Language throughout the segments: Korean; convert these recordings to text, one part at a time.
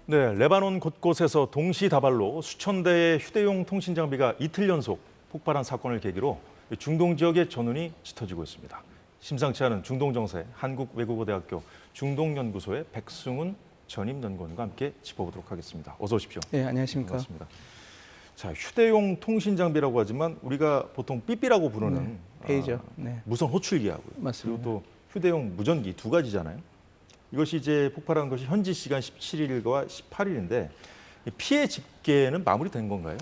네, 레바논 곳곳에서 동시다발로 수천 대의 휴대용 통신 장비가 이틀 연속 폭발한 사건을 계기로 중동 지역의 전운이 짙어지고 있습니다. 심상치 않은 중동 정세, 한국외국어대학교 중동연구소의 백승훈 전임연구원과 함께 짚어보도록 하겠습니다. 어서 오십시오. 네, 안녕하십니까. 반갑습니다. 자, 휴대용 통신 장비라고 하지만 우리가 보통 삐삐라고 부르는 페이저. 네. 무선 호출기하고요. 맞습니다. 그리고 또 휴대용 무전기 두 가지잖아요. 이것이 이제 폭발한 것이 현지 시간 17일과 18일인데 피해 집계는 마무리된 건가요?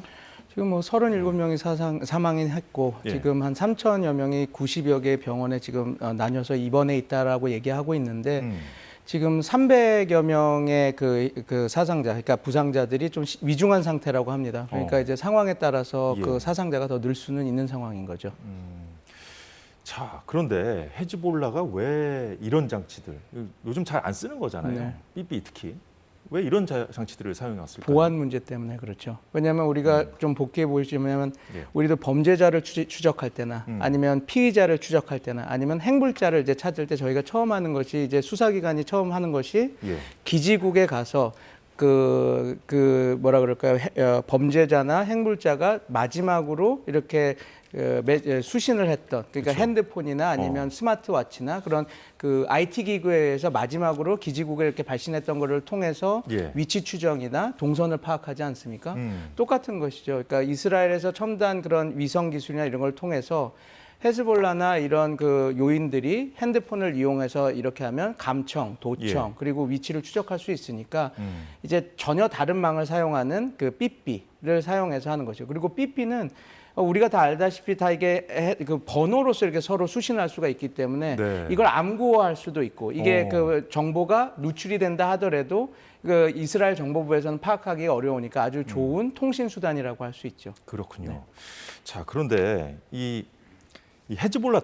지금 뭐 37명이 사망했고 예. 지금 한 3천여 명이 90여 개 병원에 지금 나뉘어서 입원해 있다라고 얘기하고 있는데 지금 300여 명의 그 사상자, 그러니까 부상자들이 좀 위중한 상태라고 합니다. 그러니까 이제 상황에 따라서 예. 그 사상자가 더 늘 수는 있는 상황인 거죠. 자, 그런데 헤즈볼라가 왜 이런 장치들, 요즘 잘 안 쓰는 거잖아요. 네. 삐삐 특히. 왜 이런 장치들을 사용해 왔을까요? 보안 문제 때문에 그렇죠. 왜냐하면 우리가 좀 복귀해 보시면 예. 우리도 범죄자를 추적할 때나 아니면 피의자를 추적할 때나 아니면 행불자를 이제 찾을 때 저희가 처음 하는 것이 이제 수사기관이 처음 하는 것이 예. 기지국에 가서 뭐라 그럴까요? 범죄자나 행불자가 마지막으로 이렇게 수신을 했던 그러니까 그쵸. 핸드폰이나 아니면 스마트워치나 그런 그 IT 기구에서 마지막으로 기지국에 이렇게 발신했던 거를 통해서 예. 위치 추정이나 동선을 파악하지 않습니까? 똑같은 것이죠. 그러니까 이스라엘에서 첨단 그런 위성 기술이나 이런 걸 통해서 헤즈볼라나 이런 그 요인들이 핸드폰을 이용해서 이렇게 하면 감청, 도청, 예. 그리고 위치를 추적할 수 있으니까 이제 전혀 다른 망을 사용하는 그 삐삐를 사용해서 하는 거죠. 그리고 삐삐는 우리가 다 알다시피 다 이게 그 번호로서 이렇게 서로 수신할 수가 있기 때문에 네. 이걸 암구어할 수도 있고 이게 그 정보가 누출이 된다 하더라도 그 이스라엘 정보부에서는 파악하기 어려우니까 아주 좋은 통신 수단이라고 할 수 있죠. 그렇군요. 네. 자, 그런데 이 헤즈볼라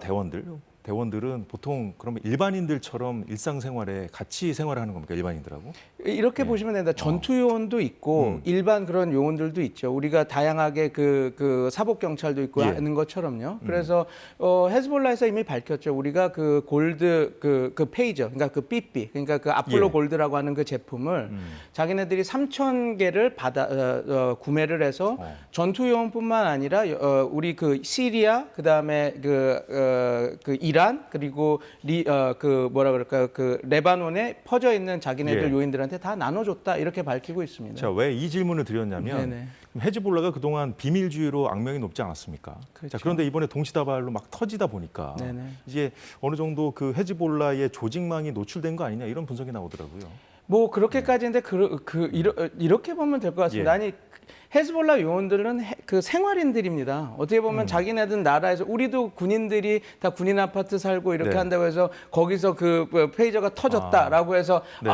대원들은 보통 그러면 일반인들처럼 일상생활에 같이 생활하는 겁니까? 일반인들하고? 이렇게 보시면 됩니다. 전투 요원도 있고 일반 그런 요원들도 있죠. 우리가 다양하게 그 사복 경찰도 있고 예. 하는 것처럼요. 그래서 헤즈볼라에서 이미 밝혔죠. 우리가 그 골드 그 페이저, 그러니까 그 삐삐, 그러니까 그 아폴로 예. 골드라고 하는 그 제품을 자기네들이 3,000개를 구매를 해서 전투 요원뿐만 아니라 우리 그 시리아, 그다음에 그 이란 그리고 그 뭐라 그럴까요? 그 레바논에 퍼져 있는 자기네들 예. 요인들한테 다 나눠줬다 이렇게 밝히고 있습니다. 자, 왜 이 질문을 드렸냐면 네네. 헤즈볼라가 그동안 비밀주의로 악명이 높지 않았습니까? 그렇죠. 자, 그런데 이번에 동시다발로 막 터지다 보니까 네네. 이제 어느 정도 그 헤즈볼라의 조직망이 노출된 거 아니냐 이런 분석이 나오더라고요. 뭐 그렇게까지인데 이렇게 보면 될 것 같습니다. 예. 아니 헤즈볼라 요원들은 그 생활인들입니다. 어떻게 보면 자기네들 나라에서 우리도 군인들이 다 군인 아파트 살고 이렇게 네. 한다고 해서 거기서 그 페이저가 터졌다라고 해서 네.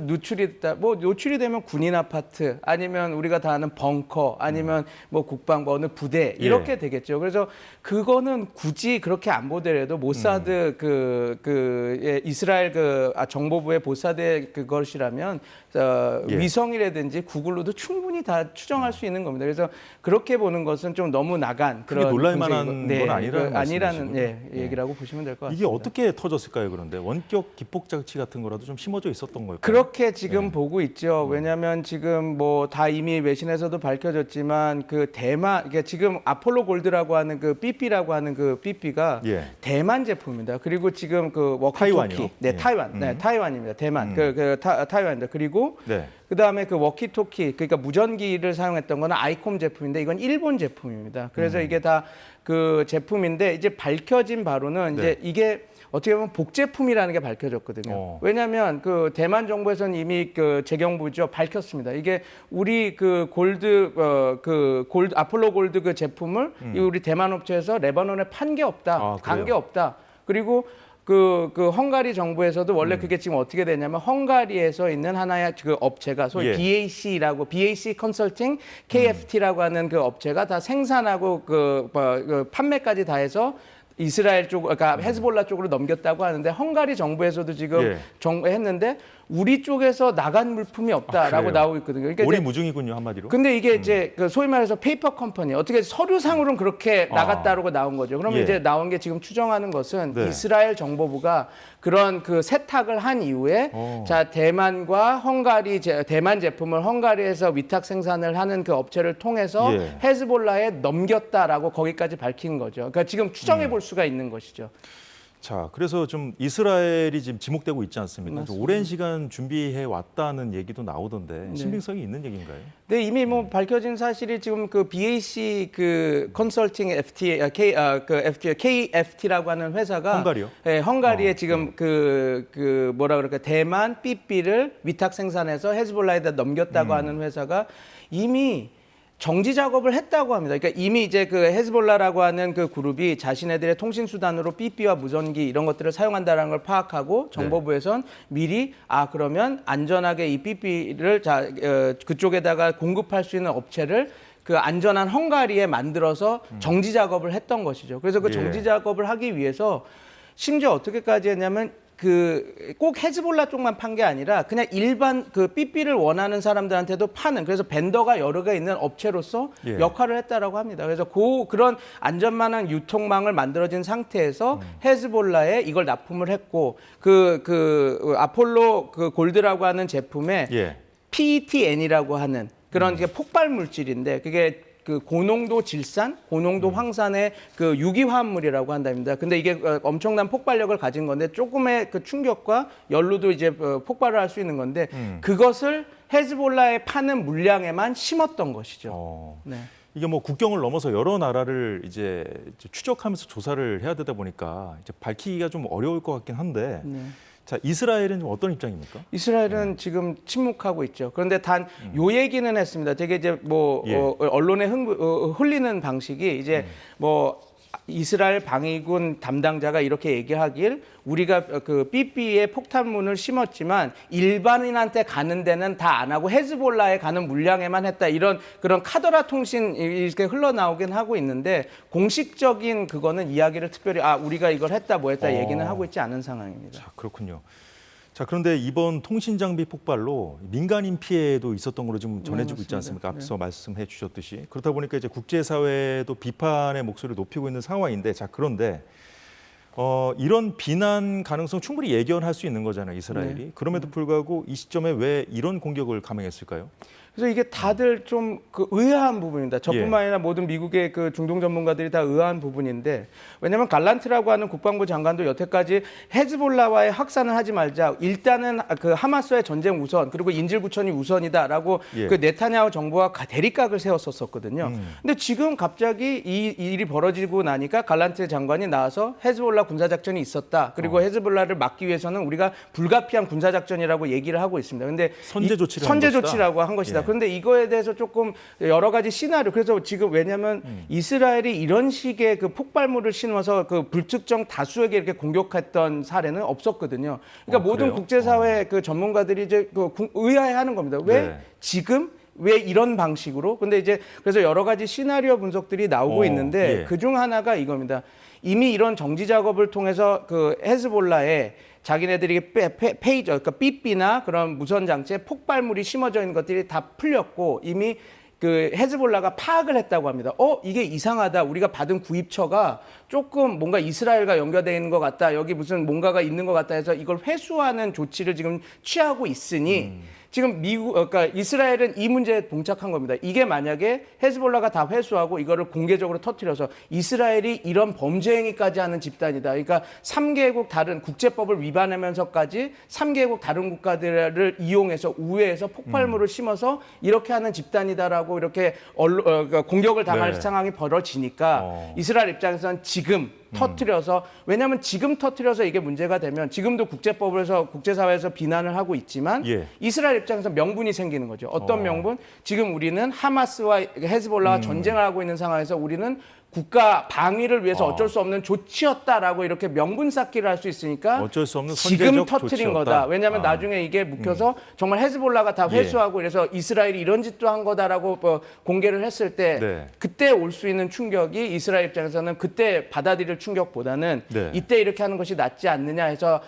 누출이 됐다. 뭐 노출이 되면 군인 아파트 아니면 우리가 다 아는 벙커 아니면 뭐 국방부 어느 부대 이렇게 예. 되겠죠. 그래서 그거는 굳이 그렇게 안 보더라도 모사드 이스라엘 정보부의 모사드의 그것이라면 예. 위성이라든지 구글로도 충분히 다 추정할 수 있는 겁니다. 그래서 그렇게 보는 것은 좀 너무 나간 크게 그런 놀랄 만한 분석이고, 건 아니라는 아니라는 말씀이시군요. 얘기라고 보시면 될 것 같습니다. 이게 어떻게 터졌을까요? 그런데 원격 기폭 장치 같은 거라도 좀 심어져 있었던 걸까요? 그렇게 지금 보고 있죠. 왜냐하면 지금 뭐 다 이미 외신에서도 밝혀졌지만 그 대만, 이게 지금 아폴로 골드라고 하는 그 삐삐라고 하는 그 삐삐가 예. 대만 제품입니다. 그리고 지금 그 타이완이요? 워키토키, 네, 예. 타이완, 네, 타이완입니다. 대만, 타이완입니다. 그리고 네. 그다음에 그 워키토키, 그러니까 무전기를 사용했던 거는 아이콤 제품인데 이건 일본 제품입니다. 그래서 이게 다 그 제품인데 이제 밝혀진 바로는 네. 이제 이게 어떻게 보면 복제품이라는 게 밝혀졌거든요. 왜냐하면 그 대만 정부에서는 이미 그 재경부죠 밝혔습니다. 이게 우리 그 골드 아폴로 골드 그 제품을 이 우리 대만 업체에서 레바논에 판 게 없다, 아, 간 게 그래요? 없다. 그리고 그 헝가리 정부에서도 원래 그게 지금 어떻게 되냐면 헝가리에서 있는 하나의 그 업체가 소위 예. BAC 컨설팅 KFT라고 하는 그 업체가 다 생산하고 그 판매까지 다 해서 이스라엘 쪽, 그러니까 헤즈볼라 쪽으로 넘겼다고 하는데 헝가리 정부에서도 지금 예. 했는데 우리 쪽에서 나간 물품이 없다라고 그래요? 나오고 있거든요. 그러니까 이제 오리무중이군요, 한마디로. 근데 이게 이제 그 소위 말해서 페이퍼 컴퍼니 어떻게 서류상으로는 그렇게 나갔다라고 나온 거죠. 그러면 예. 이제 나온 게 지금 추정하는 것은 네. 이스라엘 정보부가 그런 그 세탁을 한 이후에 자 대만과 헝가리 대만 제품을 헝가리에서 위탁 생산을 하는 그 업체를 통해서 예. 헤즈볼라에 넘겼다라고 거기까지 밝힌 거죠. 그러니까 지금 추정해 볼 수가 있는 것이죠. 자, 그래서 좀 이스라엘이 지금 지목되고 있지 않습니까? 좀 오랜 시간 준비해 왔다는 얘기도 나오던데 신빙성이 있는 얘기인가요? 네, 이미 뭐 밝혀진 사실이 지금 그 BAC 그 컨설팅 KFT라고 하는 회사가 헝가리요? 네, 헝가리에 지금 그 뭐라 그럴까 대만 삐삐를 위탁 생산해서 헤즈볼라에다 넘겼다고 하는 회사가 이미 정지 작업을 했다고 합니다. 그러니까 이미 이제 그 헤즈볼라라고 하는 그 그룹이 자신네들의 통신 수단으로 삐삐와 무전기 이런 것들을 사용한다는 걸 파악하고 정보부에선 미리 그러면 안전하게 이 삐삐를 그쪽에다가 공급할 수 있는 업체를 그 안전한 헝가리에 만들어서 정지 작업을 했던 것이죠. 그래서 그 정지 작업을 하기 위해서 심지어 어떻게까지 했냐면 그 꼭 헤즈볼라 쪽만 판 게 아니라 그냥 일반 그 삐삐를 원하는 사람들한테도 파는 그래서 벤더가 여러 개 있는 업체로서 역할을 했다라고 합니다. 그래서 그런 안전만한 유통망을 만들어진 상태에서 헤즈볼라에 이걸 납품을 했고 그 아폴로 그 골드라고 하는 제품에 PETN이라고 하는 그런 게 폭발 물질인데 그게 그 고농도 질산, 고농도 황산의 그 유기화합물이라고 한답니다. 근데 이게 엄청난 폭발력을 가진 건데 조금의 그 충격과 연루도 이제 폭발을 할 수 있는 건데 그것을 헤즈볼라에 파는 물량에만 심었던 것이죠. 네. 이게 뭐 국경을 넘어서 여러 나라를 이제 추적하면서 조사를 해야 되다 보니까 이제 밝히기가 좀 어려울 것 같긴 한데. 자, 이스라엘은 좀 어떤 입장입니까? 이스라엘은 지금 침묵하고 있죠. 그런데 단 요 얘기는 했습니다. 되게 이제 뭐 언론에 흘리는 방식이 이제 뭐 이스라엘 방위군 담당자가 이렇게 얘기하길 우리가 그 삐삐에 폭탄문을 심었지만 일반인한테 가는 데는 다 안 하고 헤즈볼라에 가는 물량에만 했다 이런 그런 카더라 통신 이렇게 흘러나오긴 하고 있는데 공식적인 그거는 이야기를 특별히 우리가 이걸 했다 뭐 했다 얘기는 하고 있지 않은 상황입니다. 자, 그렇군요. 자, 그런데 이번 통신 장비 폭발로 민간인 피해도 있었던 걸로 지금 전해지고 있지 않습니까? 앞서 말씀해 주셨듯이. 그렇다 보니까 이제 국제사회도 비판의 목소리를 높이고 있는 상황인데, 자, 그런데 이런 비난 가능성 충분히 예견할 수 있는 거잖아요, 이스라엘이. 그럼에도 불구하고 이 시점에 왜 이런 공격을 감행했을까요? 그래서 이게 다들 좀 그 의아한 부분입니다. 저뿐만 아니라 모든 미국의 그 중동 전문가들이 다 의아한 부분인데 왜냐하면 갈란트라고 하는 국방부 장관도 여태까지 헤즈볼라와의 확산을 하지 말자. 일단은 그 하마스와의 전쟁 우선 그리고 인질구천이 우선이다라고 그 네타냐후 정부와 대립각을 세웠었거든요. 근데 지금 갑자기 이 일이 벌어지고 나니까 갈란트 장관이 나와서 헤즈볼라 군사작전이 있었다. 그리고 헤즈볼라를 막기 위해서는 우리가 불가피한 군사작전이라고 얘기를 하고 있습니다. 근데 선제 조치를 선제 조치라고 한 것이다. 그런데 이거에 대해서 조금 여러 가지 시나리오. 그래서 지금 왜냐하면 이스라엘이 이런 식의 그 폭발물을 심어서 그 불특정 다수에게 이렇게 공격했던 사례는 없었거든요. 그러니까 모든 국제사회 그 전문가들이 이제 의아해하는 겁니다. 왜 지금? 왜 이런 방식으로? 근데 이제 그래서 여러 가지 시나리오 분석들이 나오고 있는데 그중 하나가 이겁니다. 이미 이런 정지 작업을 통해서 그 헤즈볼라에 자기네들이 페이저, 그러니까 삐삐나 그런 무선 장치에 폭발물이 심어져 있는 것들이 다 풀렸고 이미 그 헤즈볼라가 파악을 했다고 합니다. 이게 이상하다. 우리가 받은 구입처가 조금 뭔가 이스라엘과 연결되어 있는 것 같다. 여기 무슨 뭔가가 있는 것 같다 해서 이걸 회수하는 조치를 지금 취하고 있으니 지금 그러니까 이스라엘은 이 문제에 봉착한 겁니다. 이게 만약에 헤즈볼라가 다 회수하고 이거를 공개적으로 터뜨려서 이스라엘이 이런 범죄 행위까지 하는 집단이다. 그러니까 3개국 다른 국제법을 위반하면서까지 3개국 다른 국가들을 이용해서 우회해서 폭발물을 심어서 이렇게 하는 집단이다라고 이렇게 그러니까 공격을 당할 상황이 벌어지니까 이스라엘 입장에서는 지금 터뜨려서 왜냐하면 지금 터뜨려서 이게 문제가 되면 지금도 국제법에서 국제사회에서 비난을 하고 있지만 이스라엘 입장에서 명분이 생기는 거죠. 어떤 명분? 지금 우리는 하마스와 헤즈볼라와 전쟁을 하고 있는 상황에서 우리는 국가 방위를 위해서 어쩔 수 없는 조치였다라고 이렇게 명분 쌓기를 할 수 있으니까 어쩔 수 없는 지금 선제적 터트린 조치였다. 거다. 왜냐하면 나중에 이게 묵혀서 정말 헤즈볼라가 다 회수하고 그래서 이스라엘이 이런 짓도 한 거다라고 공개를 했을 때 네. 그때 올 수 있는 충격이 이스라엘 입장에서는 그때 받아들일 충격보다는 네. 이때 이렇게 하는 것이 낫지 않느냐 해서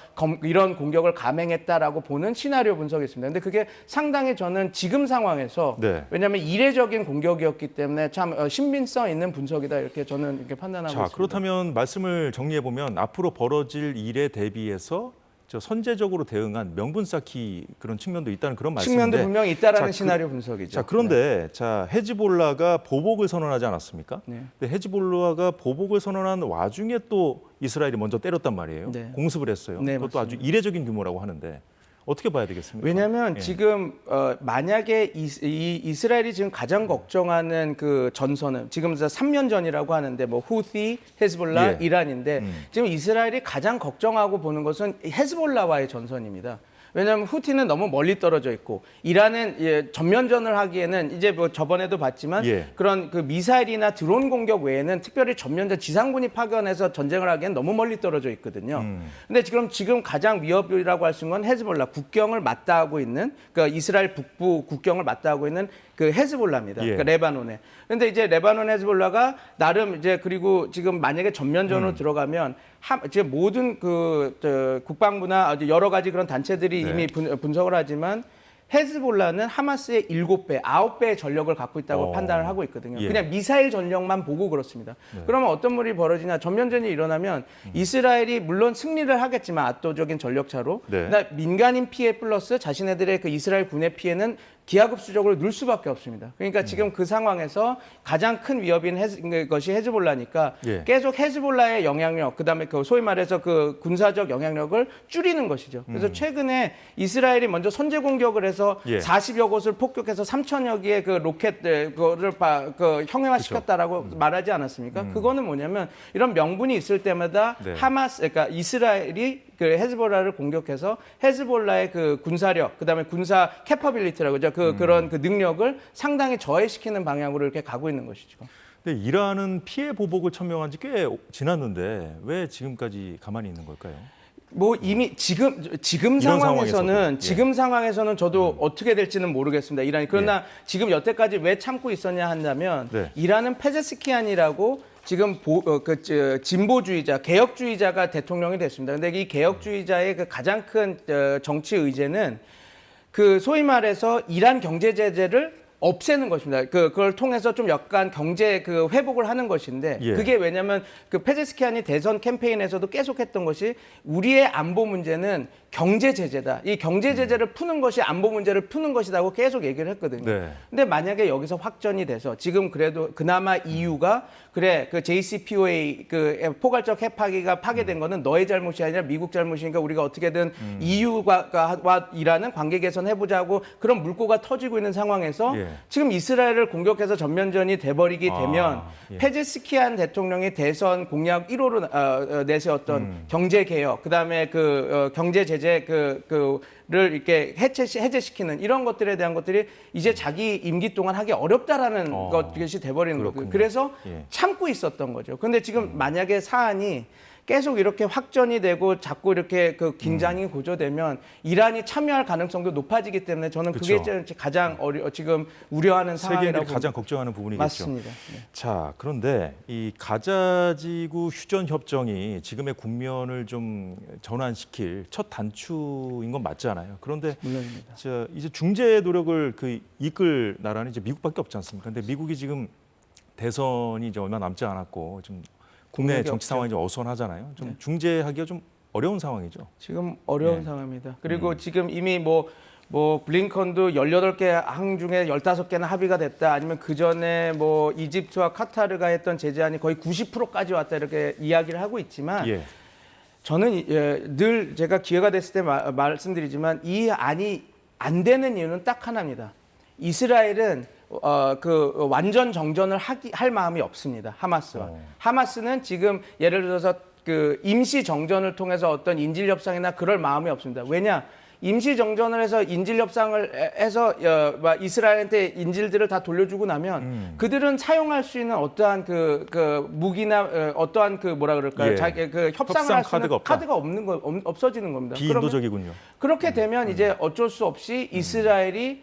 이런 공격을 감행했다라고 보는 시나리오 분석이 있습니다. 근데 그게 상당히 저는 지금 상황에서 네. 왜냐하면 이례적인 공격이었기 때문에 참 신빙성 있는 분석이다 이렇게 저는 이렇게 판단하고 자, 있습니다. 그렇다면 말씀을 정리해 보면 앞으로 벌어질 일에 대비해서 저 선제적으로 대응한 명분 쌓기 그런 측면도 있다는 그런 말씀인데. 측면도 분명히 있다라는 자, 시나리오 분석이죠. 자, 그런데 자, 헤즈볼라가 보복을 선언하지 않았습니까? 네. 근데 헤즈볼라가 보복을 선언한 와중에 또 이스라엘이 먼저 때렸단 말이에요. 네. 공습을 했어요. 네, 그것도 아주 이례적인 규모라고 하는데 어떻게 봐야 되겠습니까? 왜냐하면 예. 지금 만약에 이스라엘이 지금 가장 걱정하는 그 전선은 지금 3년 전이라고 하는데 뭐 후티, 헤즈볼라, 예. 이란인데 지금 이스라엘이 가장 걱정하고 보는 것은 헤즈볼라와의 전선입니다. 왜냐하면 후티는 너무 멀리 떨어져 있고 이란은 전면전을 하기에는 이제 뭐 저번에도 봤지만 예. 그런 그 미사일이나 드론 공격 외에는 특별히 전면전 지상군이 파견해서 전쟁을 하기엔 너무 멀리 떨어져 있거든요. 근데 지금 가장 위협이라고 할 수 있는 건 헤즈볼라 국경을 맞닿고 있는 그러니까 이스라엘 북부 국경을 맞닿고 있는 그 헤즈볼라입니다. 예. 그러니까 레바논에. 근데 이제 레바논 헤즈볼라가 나름 이제 그리고 지금 만약에 전면전으로 들어가면 이제 모든 국방부나 여러 가지 그런 단체들이 네. 이미 분석을 하지만 헤즈볼라는 하마스의 7배, 9배의 전력을 갖고 있다고 판단을 하고 있거든요. 예. 그냥 미사일 전력만 보고 그렇습니다. 그러면 어떤 일이 벌어지냐? 전면전이 일어나면 이스라엘이 물론 승리를 하겠지만 압도적인 전력차로 네. 그러나 민간인 피해 플러스 자신네들의 그 이스라엘 군의 피해는 기하급수적으로 늘 수밖에 없습니다. 그러니까 지금 그 상황에서 가장 큰 위협인 것이 헤즈볼라니까 예. 계속 헤즈볼라의 영향력, 그다음에 그 소위 말해서 그 군사적 영향력을 줄이는 것이죠. 그래서 최근에 이스라엘이 먼저 선제 공격을 해서 예. 40여 곳을 폭격해서 3천여 개의 그 로켓 그거를 형해화시켰다라고 말하지 않았습니까? 그거는 뭐냐면 이런 명분이 있을 때마다 네. 그러니까 이스라엘이 그 헤즈볼라를 공격해서 헤즈볼라의 그 군사력, 그다음에 군사 캐퍼빌리티라고 하죠. 그런 그 능력을 상당히 저해시키는 방향으로 이렇게 가고 있는 것이죠. 근데 이란은 피해 보복을 천명한 지 꽤 지났는데 왜 지금까지 가만히 있는 걸까요? 뭐 이미 지금 이런 상황에서는 상황에서도, 예. 지금 상황에서는 저도 어떻게 될지는 모르겠습니다. 이란이 그러나 지금 여태까지 왜 참고 있었냐 한다면 네. 이란은 페제스키안이라고 지금 진보주의자, 개혁주의자가 대통령이 됐습니다. 근데 이 개혁주의자의 그 가장 큰 정치 의제는 그 소위 말해서 이란 경제 제재를 없애는 것입니다. 그걸 통해서 좀 약간 경제 그 회복을 하는 것인데 예. 그게 왜냐하면 그 페제스키안이 대선 캠페인에서도 계속했던 것이 우리의 안보 문제는 경제 제재다. 이 경제 제재를 푸는 것이 안보 문제를 푸는 것이라고 계속 얘기를 했거든요. 네. 근데 만약에 여기서 확전이 돼서 지금 그래도 그나마 EU가 그래 그 JCPOA 그 포괄적 핵파기가 파괴된 거는 너의 잘못이 아니라 미국 잘못이니까 우리가 어떻게든 EU와 이란은 관계 개선해 보자고 그런 물꼬가 터지고 있는 상황에서 예. 지금 이스라엘을 공격해서 전면전이 돼버리기 되면 예. 페제스키안 대통령이 대선 공약 1호로 내세웠던 경제 개혁, 그다음에 경제 제재 를 이렇게 해제시키는 이런 것들에 대한 것들이 이제 자기 임기 동안 하기 어렵다라는 것이 돼버리는 거예요. 그렇군요. 그래서 예. 참고 있었던 거죠. 그런데 지금 만약에 사안이 계속 이렇게 확전이 되고 자꾸 이렇게 그 긴장이 고조되면 이란이 참여할 가능성도 높아지기 때문에 저는 그게 그쵸. 가장 지금 우려하는 상황이라고 세계인들이 가장 걱정하는 부분이겠죠. 맞습니다. 네. 자, 그런데 이 가자지구 휴전 협정이 지금의 국면을 좀 전환시킬 첫 단추인 건 맞잖아요. 그런데 물론입니다. 이제 중재 노력을 이끌 나라는 이제 미국밖에 없지 않습니까? 근데 미국이 지금 대선이 이제 얼마 남지 않았고 좀 국내 정치 상황이 좀 어수선하잖아요. 좀 중재하기가 좀 어려운 상황이죠. 지금 어려운 네. 상황입니다. 그리고 지금 이미 뭐 블링컨도 18개 항 중에 15개는 합의가 됐다. 아니면 그 전에 뭐 이집트와 카타르가 했던 제재안이 거의 90%까지 왔다 이렇게 이야기를 하고 있지만 예. 저는 늘 제가 기회가 됐을 때 말씀드리지만 이 안이 안 되는 이유는 딱 하나입니다. 이스라엘은 완전 정전을 할 마음이 없습니다. 하마스와. 하마스는 지금 예를 들어서 그 임시 정전을 통해서 어떤 인질 협상이나 그럴 마음이 없습니다. 왜냐? 임시 정전을 해서 인질 협상을 해서 이스라엘한테 인질들을 다 돌려주고 나면 그들은 사용할 수 있는 어떠한 그 무기나 어떠한 그 뭐라 그럴까요? 예. 자기 그 협상을 협상 할 수 있는 카드가 없다. 카드가 없는 거 없어지는 겁니다. 비인도적이군요. 그렇게 되면 이제 어쩔 수 없이 이스라엘이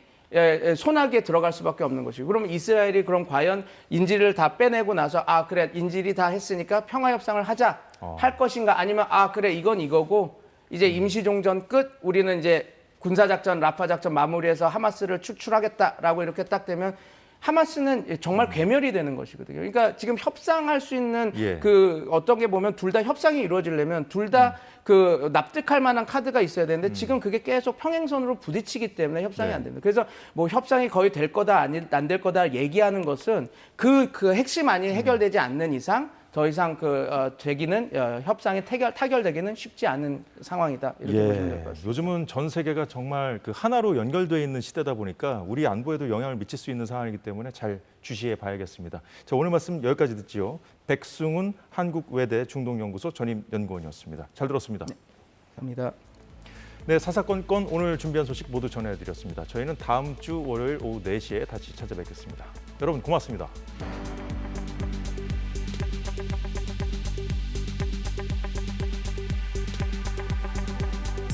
소나기에 들어갈 수밖에 없는 것이고, 그러면 이스라엘이 그럼 과연 인질을 다 빼내고 나서 아 그래 인질이 다 했으니까 평화 협상을 하자 할 것인가, 아니면 아 그래 이건 이거고 이제 임시종전 끝, 우리는 이제 군사작전 라파 작전 마무리해서 하마스를 축출하겠다라고 이렇게 딱 되면 하마스는 정말 괴멸이 되는 것이거든요. 그러니까 지금 협상할 수 있는 예. 그 어떤 게 보면 둘 다 협상이 이루어지려면 둘 다 그 납득할 만한 카드가 있어야 되는데 지금 그게 계속 평행선으로 부딪히기 때문에 협상이 네. 안 됩니다. 그래서 뭐 협상이 거의 될 거다 안 될 거다 얘기하는 것은 그 핵심 안이 해결되지 않는 이상 더 이상 되기는 협상이 타결되기는 쉽지 않은 상황이다, 이렇게 보시면 될 것 같습니다. 요즘은 전 세계가 정말 그 하나로 연결되어 있는 시대다 보니까 우리 안보에도 영향을 미칠 수 있는 상황이기 때문에 잘 주시해 봐야겠습니다. 자, 오늘 말씀 여기까지 듣지요. 백승훈 한국외대 중동연구소 전임 연구원이었습니다. 잘 들었습니다. 네, 감사합니다. 네, 사사건건 오늘 준비한 소식 모두 전해드렸습니다. 저희는 다음 주 월요일 오후 4시에 다시 찾아뵙겠습니다. 여러분 고맙습니다.